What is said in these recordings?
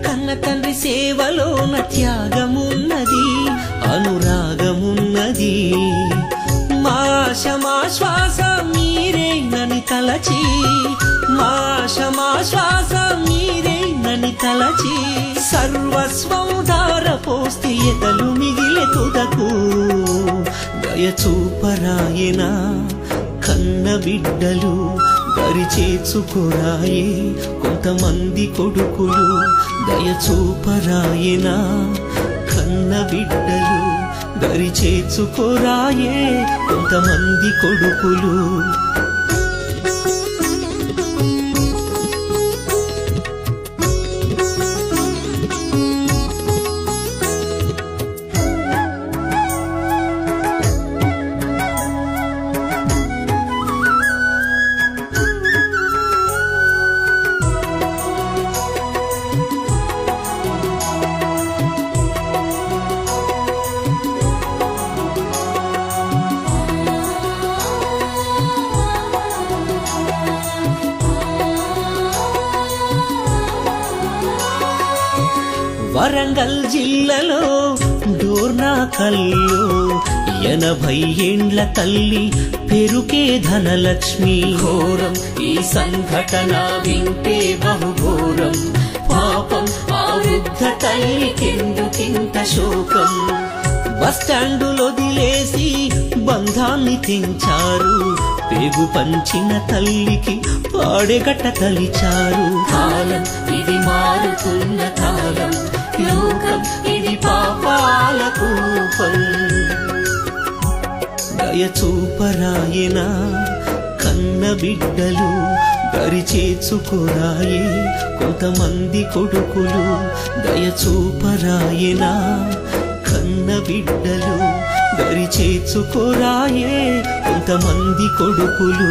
కన్న తండ్రి సేవలోన త్యాగమున్నది, అనురాగమున్నది. మా శ్వాస మీరేనని తలచి, మా శ్వాస మీరేనని తలచి, సర్వస్వం ధారపోస్తే ఎదలు మిగిలే తుదకు. దయచూపరాయన కన్న బిడ్డలు, దరిచేర్చుకోరాయే కొంతమంది కొడుకులు. దయచూపరాయన కన్న బిడ్డలు, దరిచేర్చుకోరాయే కొంతమంది కొడుకులు. వరంగల్ జిల్లాలో డోర్నాకల్లో 80 ఏండ్ల తల్లి పెరుకే ధనలక్ష్మి. ఘోరం ఈ సంఘటన వింటే బహుఘోరం, పాపం ఆ వృద్ధ తల్లికెందుకింత శోకం. బస్టాండులో వదిలేసి బంధాన్ని తెంచారు, పేగు పంచిన తల్లికి పాడెగట్ట తలిచారు. కాలం ఇది మారుతున్న కాలం, లోకం ఇది పాపాల కూపం. దయచూపరాయన కన్న బిడ్డలు, దరిచేర్చుకోరాయే కొంతమంది కొడుకులు. దయచూపరాయన కన్న బిడ్డలు, దరిచేర్చుకోరాయే కొంతమంది కొడుకులు.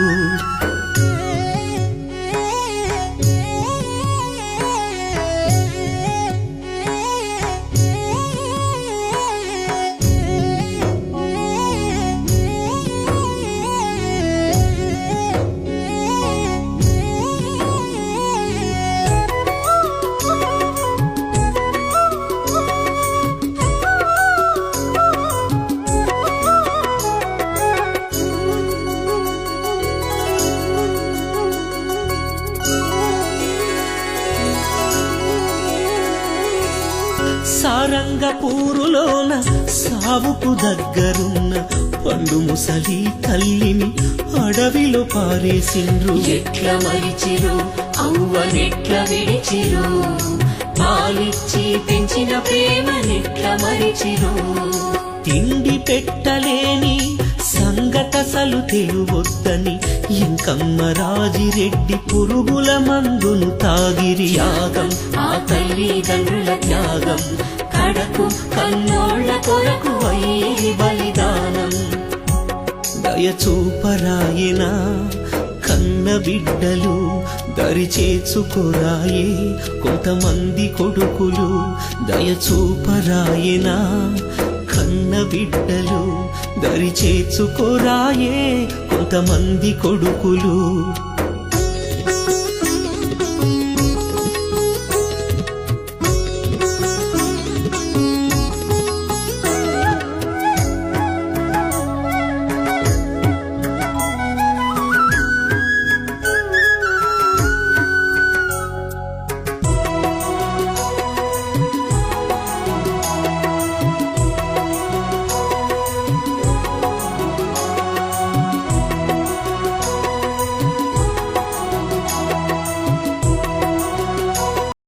సారంగపూరులోన సావుకు దగ్గరున్న పండు ముసలి తల్లిని అడవిలో పారేసిండ్రు. ఎట్ల మరిచిరు అవ్వనెట్ల విడిచిరు, పాలిచ్చి పెంచిన ప్రేమనెట్ల మరిచిరు. తిండి పెట్టలేని సంగతసలు తెలువొద్దని ఇంకమ్మ రాజిరెడ్డి పురుగుల మందును తాగిరి. త్యాగం ఆ తల్లిదండ్రుల త్యాగం, కడకు కన్నోళ్ళ కొరకు అయ్యి బలిదానం. దయచూపరాయన కన్న బిడ్డలు, దరిచేర్చుకోరాయే కొంతమంది కొడుకులు. దయచూపరాయన కన్న బిడ్డలు, దరిచేర్చుకోరాయే కొంతమంది కొడుకులు.